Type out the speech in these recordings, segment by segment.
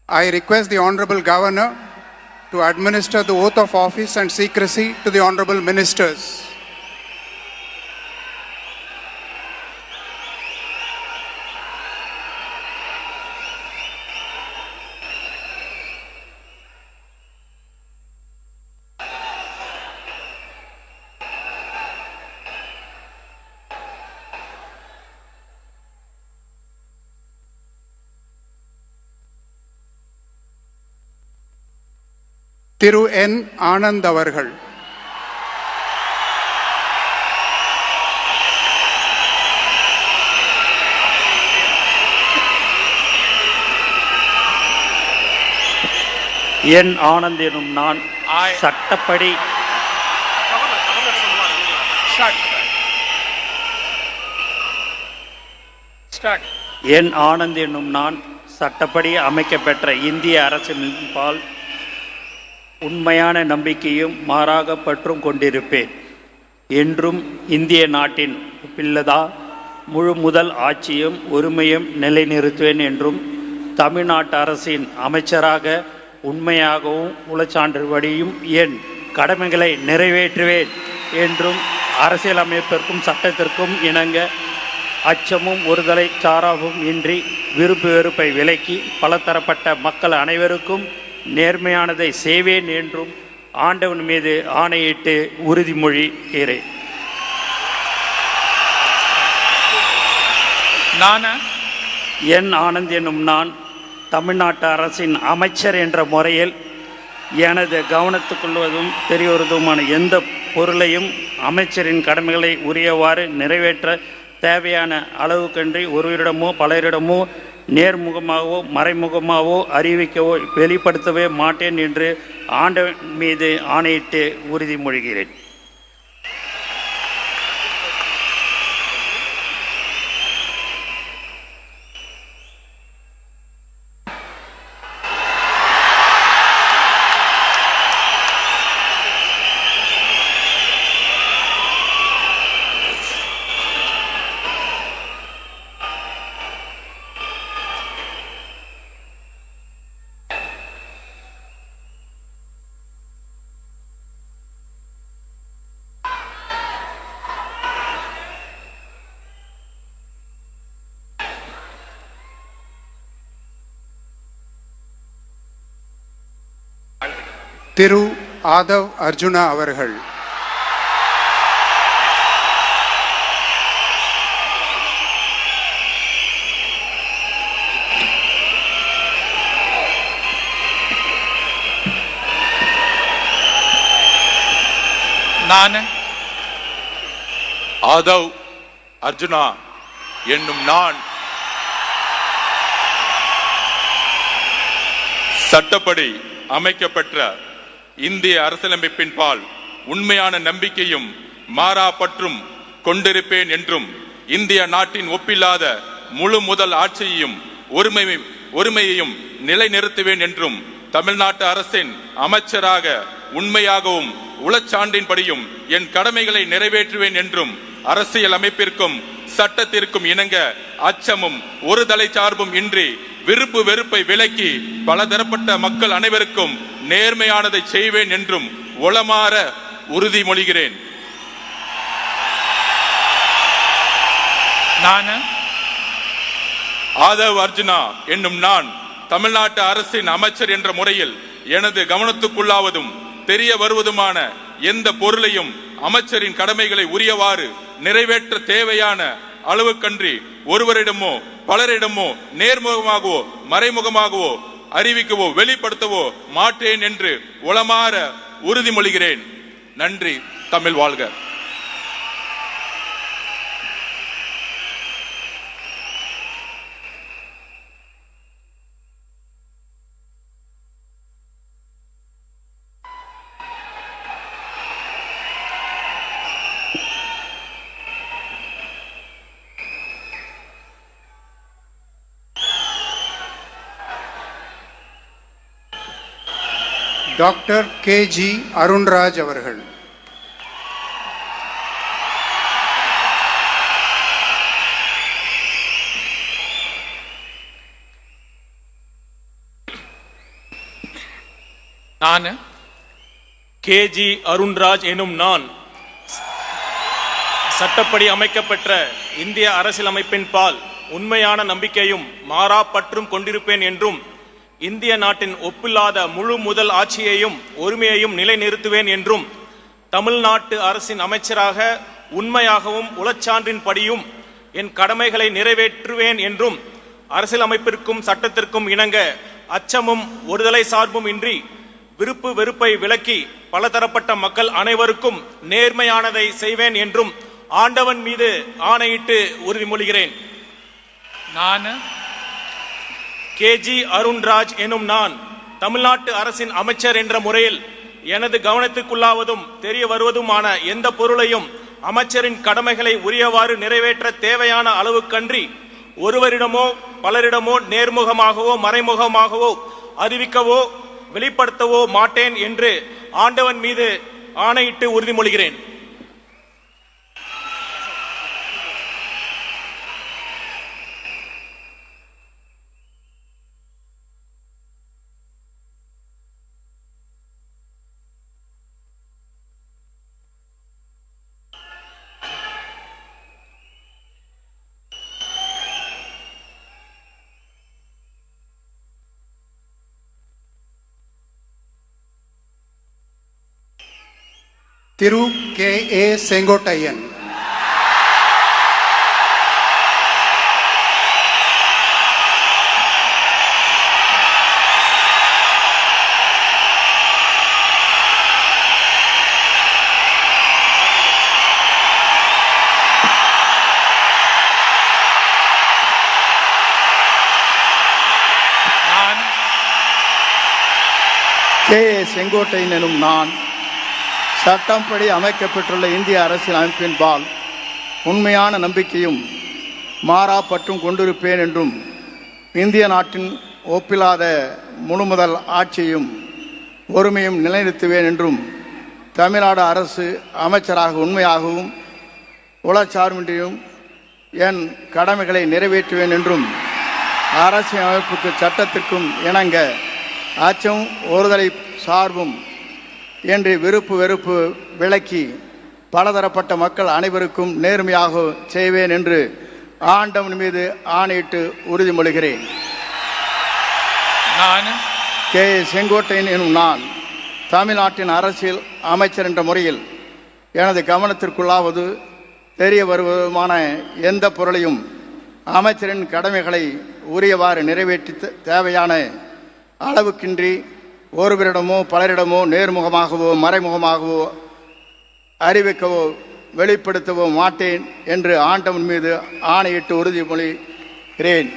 I request the Honorable Governor to administer the oath of office and secrecy to the Honorable Ministers. திரு என் ஆனந்த் அவர்கள். என் ஆனந்த் எனும் நான் சட்டப்படி என் ஆனந்த் என்னும் நான் சட்டப்படி அமைக்கப்பெற்ற இந்திய அரசின்பால் உண்மையான நம்பிக்கையும் மாறாக பற்றும் கொண்டிருப்பேன் என்றும் இந்திய நாட்டின் ஒப்பில்லதா முழு முதல் ஆட்சியும் உரிமையும் நிலைநிறுத்துவேன் என்றும் தமிழ்நாட்டு அரசின் அமைச்சராக உண்மையாகவும் உளச்சான்றுபடியும் என் கடமைகளை நிறைவேற்றுவேன் என்றும் அரசியலமைப்பிற்கும் சட்டத்திற்கும் இணங்க அச்சமும் ஒருதலை சாராவும் இன்றி விருப்பு வெறுப்பை விலக்கி பலதரப்பட்ட மக்கள் அனைவருக்கும் நேர்மையானதை செய்வேன் என்றும் ஆண்டவன் மீது ஆணையிட்டு உறுதிமொழிகிறேன். என் ஆனந்த் என்னும் நான் தமிழ்நாட்டு அரசின் அமைச்சர் என்ற முறையில் எனது கவனத்துக்கொள்வதும் தெரியவதுமான எந்த பொருளையும் அமைச்சரின் கடமைகளை உரியவாறு நிறைவேற்ற தேவையான அளவுக்கன்றி ஒருவரிடமோ பலரிடமோ நேர்முகமாகவோ மறைமுகமாகவோ அறிவிக்கவோ வெளிப்படுத்தவே மாட்டேன் என்று ஆண்டவன் மீது ஆணையிட்டு உறுதிமொழிகிறேன். திரு ஆதவ் அர்ஜுனா அவர்கள். நான் ஆதவ் அர்ஜுனா என்னும் நான் சட்டப்படி அமைக்கப்பெற்ற இந்திய அரசியலமைப்பின் பால் உண்மையான நம்பிக்கையும் மாறா பற்றும் கொண்டிருப்பேன் என்றும் இந்திய நாட்டின் ஒப்பில்லாத முழு முதல் ஆட்சியையும் ஒருமையையும் நிலைநிறுத்துவேன் என்றும் தமிழ்நாட்டு அரசின் அமைச்சராக உண்மையாகவும் உளச்சான்றின்படியும் என் கடமைகளை நிறைவேற்றுவேன் என்றும் அரசியல் அமைப்பிற்கும் சட்டத்திற்கும் இணங்க அச்சமும் ஒரு தலை சார்பும் இன்றி விருப்பு வெறுப்பை விலக்கி பலதரப்பட்ட மக்கள் அனைவருக்கும் நேர்மையானதை செய்வேன் என்றும் உளமாற உறுதிமொழிகிறேன். நான் ஆதவ் அர்ஜுனா என்னும் நான் தமிழ்நாட்டு அரசின் அமைச்சர் என்ற முறையில் எனது கவனத்துக்குள்ளாவதும் தெரிய வருவதுமான எந்த பொருளையும் அமைச்சரின் கடமைகளை உரியவாறு நிறைவேற்ற தேவையான அளவுக்கன்றி ஒருவரிடமோ பலரிடமோ நேர்முகமாகவோ மறைமுகமாகவோ அறிவிக்கவோ வெளிப்படுத்தவோ மாட்டேன் என்று உளமாற உறுதிமொழிகிறேன். நன்றி. தமிழ் வாழ்க. டாக்டர் கே.ஜி. அருண்ராஜ் அவர்கள். நான் கேஜி அருண்ராஜ் எனும் நான் சட்டப்படி அமைக்கப்பெற்ற இந்திய அரசியலமைப்பின் பால் உண்மையான நம்பிக்கையும் மாறா பற்றும் கொண்டிருப்பேன் என்றும் இந்திய நாட்டின் ஒப்பில்லாத முழு முதல் ஆட்சியையும் ஒருமையையும் நிலைநிறுத்துவேன் என்றும் தமிழ்நாட்டு அரசின் அமைச்சராக உண்மையாகவும் உளச்சான்றின்படியும் என் கடமைகளை நிறைவேற்றுவேன் என்றும் அரசியலமைப்பிற்கும் சட்டத்திற்கும் இணங்க அச்சமும் ஒருதலை சார்பும் இன்றி விருப்பு வெறுப்பை விலக்கி பலதரப்பட்ட மக்கள் அனைவருக்கும் நேர்மையானதை செய்வேன் என்றும் ஆண்டவன் மீது ஆணையிட்டு உறுதிமொழிகிறேன். நான் கேஜி அருண்ராஜ் எனும் நான் தமிழ்நாட்டு அரசின் அமைச்சர் என்ற முறையில் எனது கவனத்துக்குள்ளாவதும் தெரிய வருவதுமான எந்த பொருளையும் அமைச்சரின் கடமைகளை உரியவாறு நிறைவேற்ற தேவையான அளவுக்கன்றி ஒருவரிடமோ பலரிடமோ நேர்முகமாகவோ மறைமுகமாகவோ அறிவிக்கவோ வெளிப்படுத்தவோ மாட்டேன் என்று ஆண்டவன் மீது ஆணையிட்டு உறுதிமொழிகிறேன். Thiru K.A. Sengotayan. K.A. Sengottaiyan எனும் நான் சட்டப்படி அமைக்கப்பட்டுள்ள இந்திய அரசியல் அமைப்பின்பால் உண்மையான நம்பிக்கையும் மாறா பற்றும் கொண்டிருப்பேன் என்றும் இந்திய நாட்டின் ஒப்பில்லாத முழுமுதல் ஆட்சியையும் ஒருமையும் நிலைநிறுத்துவேன் என்றும் தமிழ்நாடு அரசு அமைச்சராக உண்மையாகவும் உளச்சார்பின்றியும் என் கடமைகளை நிறைவேற்றுவேன் என்றும் அரசியல் அமைப்புக்கு சட்டத்திற்கும் இணங்க அச்சம் ஒருதலை சார்பும் என்று விருப்பு வெறுப்பு விலக்கி பலதரப்பட்ட மக்கள் அனைவருக்கும் நேர்மையாக செய்வேன் என்று ஆண்டவன் மீது ஆணையிட்டு உறுதிமொழிகிறேன். நான் கே செங்கோட்டையன் எனும் நான் தமிழ்நாட்டின் அரசியல் அமைச்சர் என்ற முறையில் எனது கவனத்திற்குள்ளாவது தெரிய வருவதுமான எந்த பொருளையும் அமைச்சரின் கடமைகளை உரியவாறு நிறைவேற்றி தேவையான அளவுக்கின்றி ஒருவரிடமோ பலரிடமோ நேர்முகமாகவோ மறைமுகமாகவோ அறிவிக்கவோ வெளிப்படுத்தவோ மாட்டேன் என்று ஆண்டவன் மீது ஆணையிட்டு உறுதிமொழிகிறேன்.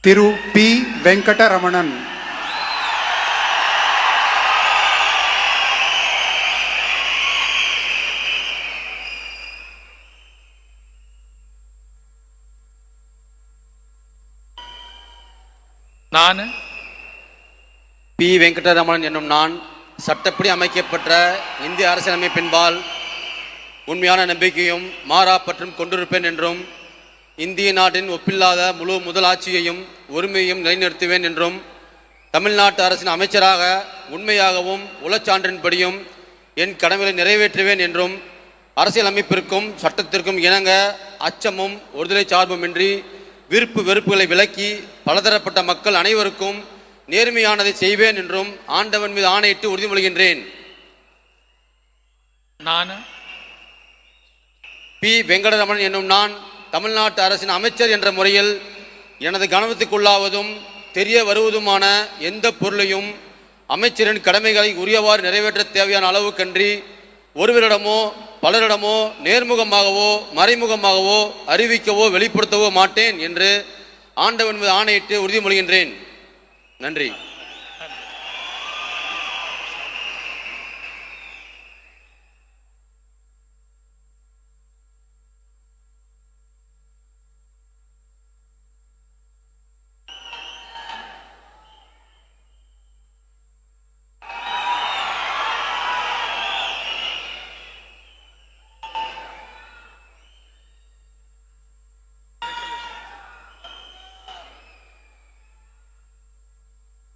Thiru P. Venkataramanan. நான் பி வெங்கடரமணன் என்னும் நான் சட்டப்படி அமைக்கப்பட்ட இந்திய அரசியலமைப்பின்பால் உண்மையான நம்பிக்கையும் மாறா பற்றும் கொண்டிருப்பேன் என்றும் இந்திய நாட்டின் ஒப்பில்லாத முழு முதலாட்சியையும் ஒருமையையும் நிலைநிறுத்துவேன் என்றும் தமிழ்நாட்டு அரசின் அமைச்சராக உண்மையாகவும் உளச்சான்றின்படியும் என் கடமைகளை நிறைவேற்றுவேன் என்றும் அரசியல் அமைப்பிற்கும் சட்டத்திற்கும் இணங்க அச்சமும் ஒருதலை சார்புமின்றி விருப்பு வெறுப்புகளை விலக்கி பலதரப்பட்ட மக்கள் அனைவருக்கும் நேர்மையானதை செய்வேன் என்றும் ஆண்டவன் மீது ஆணையிட்டு உறுதிமொழிகின்றேன். நான் பி வெங்கடரமணன் என்னும் நான் தமிழ்நாட்டு அரசின் அமைச்சர் என்ற முறையில் எனது கவனத்துக்குள்ளாவதும் தெரிய வருவதுமான எந்த பொருளையும் அமைச்சரின் கடமைகளை உரியவாறு நிறைவேற்ற தேவையான அளவுக்கன்றி ஒருவரிடமோ பலரிடமோ நேர்முகமாகவோ மறைமுகமாகவோ அறிவிக்கவோ வெளிப்படுத்தவோ மாட்டேன் என்று ஆண்டவன் மீது ஆணையிட்டு உறுதிமொழிகின்றேன். நன்றி.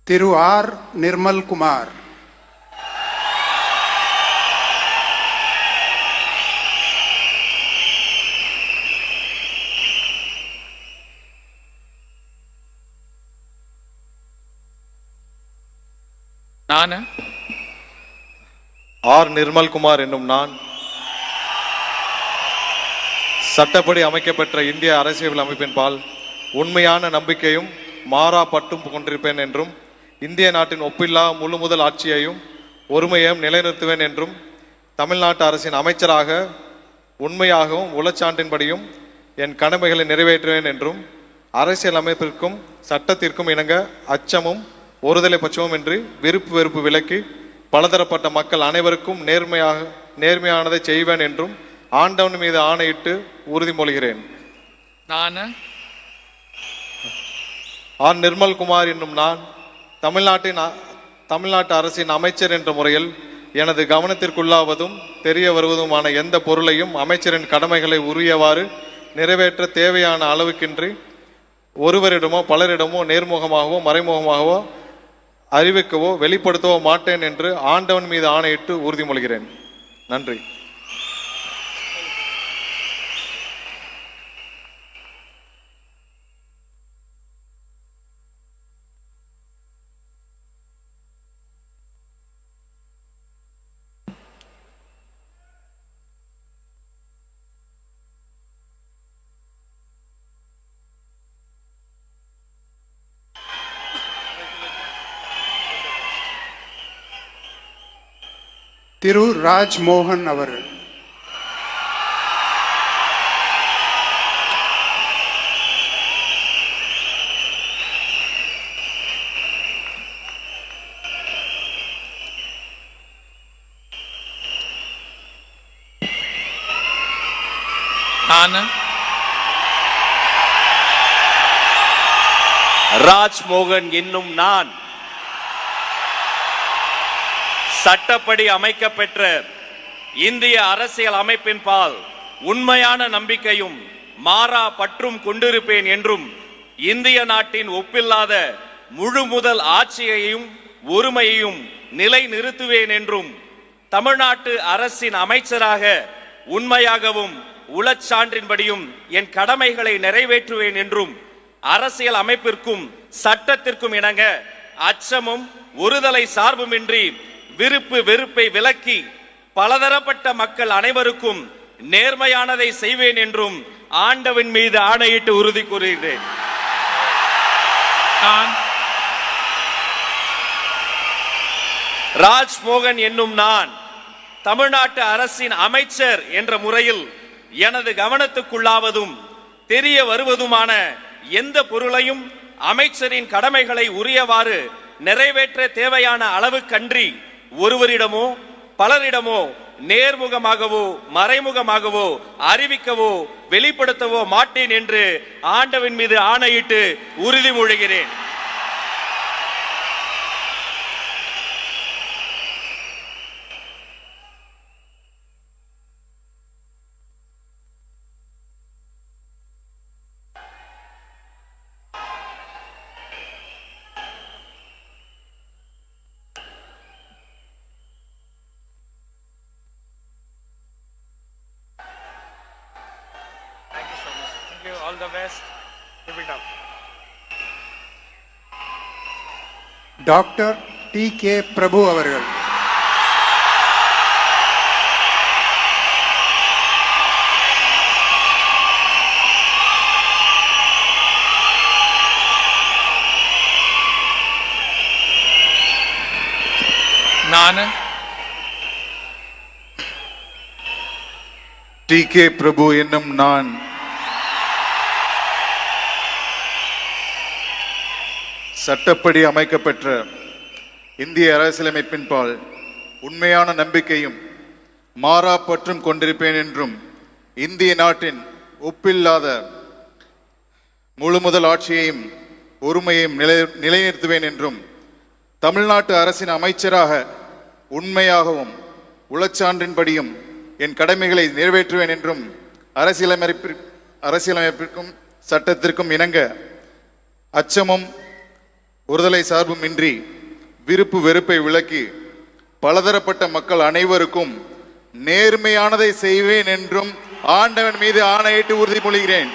Thiru R. Nirmal Kumar. நான் ஆர் நிர்மல்குமார் என்னும் நான் சட்டப்படி அமைக்கப்பெற்ற இந்திய அரசியல் அமைப்பின் பால் உண்மையான நம்பிக்கையும் மாறா பற்றும் கொண்டிருப்பேன் என்றும் இந்திய நாட்டின் ஒப்பில்லா முழு முதல் ஆட்சியையும் ஒருமையையும் நிலைநிறுத்துவேன் என்றும் தமிழ்நாட்டு அரசின் அமைச்சராக உண்மையாகவும் உளச்சான்றின்படியும் என் கடமைகளை நிறைவேற்றுவேன் என்றும் அரசியல் அமைப்பிற்கும் சட்டத்திற்கும் இணங்க அச்சமும் ஒருதலை பட்சமும் இன்றி விருப்பு வெறுப்பு விலக்கி பலதரப்பட்ட மக்கள் அனைவருக்கும் நேர்மையானதை செய்வேன் என்றும் ஆண்டவன் மீது ஆணையிட்டு உறுதிமொழிகிறேன். நான் ஆர் நிர்மல்குமார் என்னும் நான் தமிழ்நாட்டு அரசின் அமைச்சர் என்ற முறையில் எனது கவனத்திற்குள்ளாவதும் தெரிய வருவதுமான எந்த பொருளையும் அமைச்சரின் கடமைகளை உரியவாறு நிறைவேற்ற தேவையான அளவுக்கின்றி ஒருவரிடமோ பலரிடமோ நேர்முகமாகவோ மறைமுகமாகவோ அறிவிக்கவோ வெளிப்படுத்தவோ மாட்டேன் என்று ஆண்டவன் மீது ஆணையிட்டு உறுதிமொழிகிறேன். நன்றி. Thiru Raj Mohan அவர்கள். நான் ராஜ்மோகன் என்னும் நான் சட்டப்படி அமைக்கப்பெற்ற இந்திய அரசியல் அமைப்பின் பால் உண்மையான நம்பிக்கையும் மாறா பற்றும் கொண்டிருப்பேன் என்றும் இந்திய நாட்டின் ஒப்பில்லாத முழு முதல் ஆட்சியையும் ஒருமையையும் நிலை நிறுத்துவேன் என்றும் தமிழ்நாட்டு அரசின் அமைச்சராக உண்மையாகவும் உளச்சான்றின்படியும் என் கடமைகளை நிறைவேற்றுவேன் என்றும் அரசியல் அமைப்பிற்கும் சட்டத்திற்கும் இணங்க அச்சமும் ஒருதலை சார்புமின்றி விருப்பு வெறுப்பை விலக்கி பலதரப்பட்ட மக்கள் அனைவருக்கும் நேர்மையானதை செய்வேன் என்றும் ஆண்டவன் மீது ஆணையிட்டு உறுதி கூறுகிறேன். நான் ராஜ்மோகன் என்னும் நான் தமிழ்நாட்டு அரசின் அமைச்சர் என்ற முறையில் எனது கவனத்துக்குள்ளாவதும் தெரிய வருவதுமான எந்த பொருளையும் அமைச்சரின் கடமைகளை உரியவாறு நிறைவேற்ற தேவையான அளவுக்கன்றி ஒருவரிடமோ பலரிடமோ நேர்முகமாகவோ மறைமுகமாகவோ அறிவிக்கவோ வெளிப்படுத்தவோ மாட்டேன் என்று ஆண்டவன் மீது ஆணையிட்டு உறுதிமொழிகிறேன். all the best. Keep it up. Doctor D K. Prabhu அவர்கள். ನಾನು டி.கே. பிரபு என்னும் நான் சட்டப்படி அமைக்கப்பெற்ற இந்திய அரசியலமைப்பின்பால் உண்மையான நம்பிக்கையும் மாறா பற்றும் கொண்டிருப்பேன் என்றும் இந்திய நாட்டின் ஒப்பில்லாத முழுமுதல் ஆட்சியையும் ஒருமையையும் நிலைநிறுத்துவேன் என்றும் தமிழ்நாட்டு அரசின் அமைச்சராக உண்மையாகவும் உளச்சான்றின்படியும் என் கடமைகளை நிறைவேற்றுவேன் என்றும் அரசியலமைப்பிற்கும் சட்டத்திற்கும் இணங்க அச்சமும் ஒருதலை சார்பும் இன்றி விருப்பு வெறுப்பை விலக்கி பலதரப்பட்ட மக்கள் அனைவருக்கும் நேர்மையானதை செய்வேன் என்றும் ஆண்டவன் மீது ஆணையிட்டு உறுதிமொழிகிறேன்.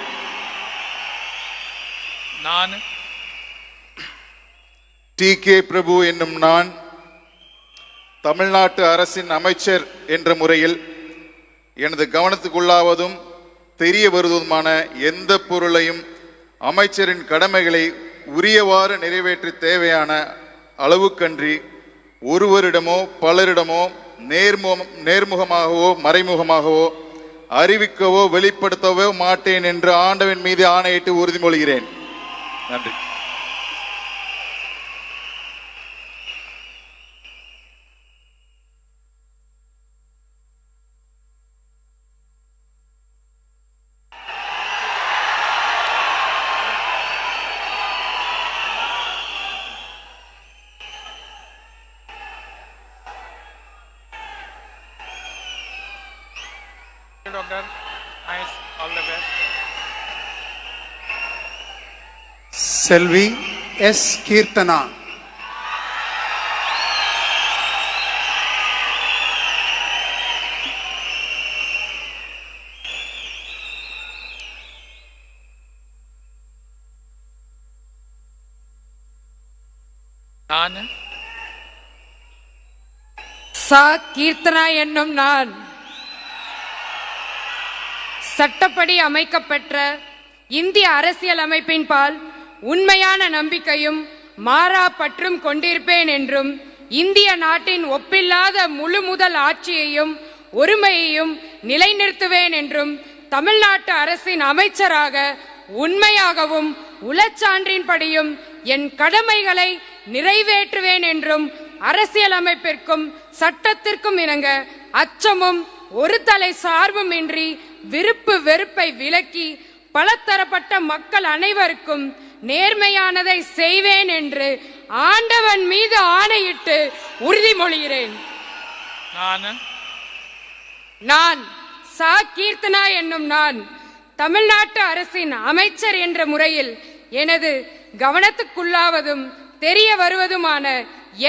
ನಾನು டி.கே. பிரபு என்னும் நான் தமிழ்நாட்டு அரசின் அமைச்சர் என்ற முறையில் எனது கவனத்துக்குள்ளாவதும் தெரிய வருவதுமான எந்த பொருளையும் அமைச்சரின் கடமைகளை உரியவாறு நிறைவேற்ற தேவையான அளவுக்கன்றி ஒருவரிடமோ பலரிடமோ நேர்முகமாகவோ மறைமுகமாகவோ அறிவிக்கவோ வெளிப்படுத்தவோ மாட்டேன் என்று ஆண்டவன் மீது ஆணையிட்டு உறுதிமொழிகிறேன். நன்றி. Doctor nice all the best. Selvi S. Kirtana. ನಾನು சா கீர்த்தனா என்னும் நான் சட்டப்படி அமைக்கப்பெற்ற இந்திய அரசியலமைப்பின் பால் உண்மையான நம்பிக்கையும் மாறா பற்றும் கொண்டிருப்பேன் என்றும் இந்திய நாட்டின் ஒப்பில்லாத முழு முதல் ஆட்சியையும் ஒருமையையும் நிலைநிறுத்துவேன் என்றும் தமிழ்நாட்டு அரசின் அமைச்சராக உண்மையாகவும் உளச்சான்றின்படியும் என் கடமைகளை நிறைவேற்றுவேன் என்றும் அரசியலமைப்பிற்கும் சட்டத்திற்கும் இணங்க அச்சமும் ஒரு தலை சார்பும் இன்றி விருப்பு வெறுப்பை விலக்கி பலதரப்பட்ட மக்கள் அனைவருக்கும் நேர்மையானதை செய்வேன் என்று ஆண்டவன் மீது ஆணையிட்டு உறுதிமொழிகிறேன். நான் சா கீர்த்தனா என்னும் நான் தமிழ்நாட்டு அரசின் அமைச்சர் என்ற முறையில் எனது கவனத்துக்குள்ளாவதும் தெரிய வருவதுமான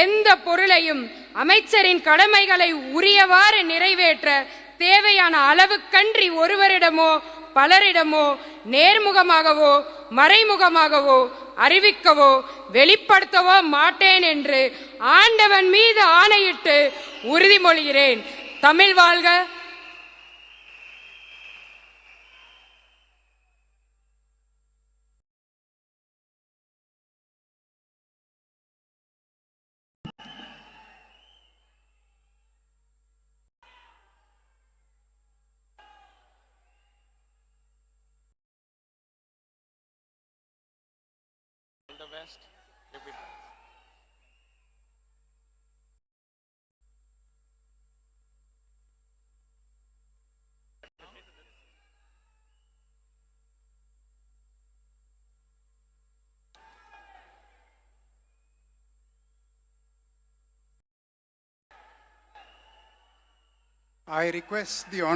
எந்த பொருளையும் அமைச்சரின் கடமைகளை உரியவாறு நிறைவேற்ற தேவையான அளவுக்கன்றி ஒருவரிடமோ பலரிடமோ நேர்முகமாகவோ மறைமுகமாகவோ அறிவிக்கவோ வெளிப்படுத்தவோ மாட்டேன் என்று ஆண்டவன் மீது ஆணையிட்டு உறுதிமொழிகிறேன். தமிழ் வாழ்க. the best. Keep it. I request the Honorable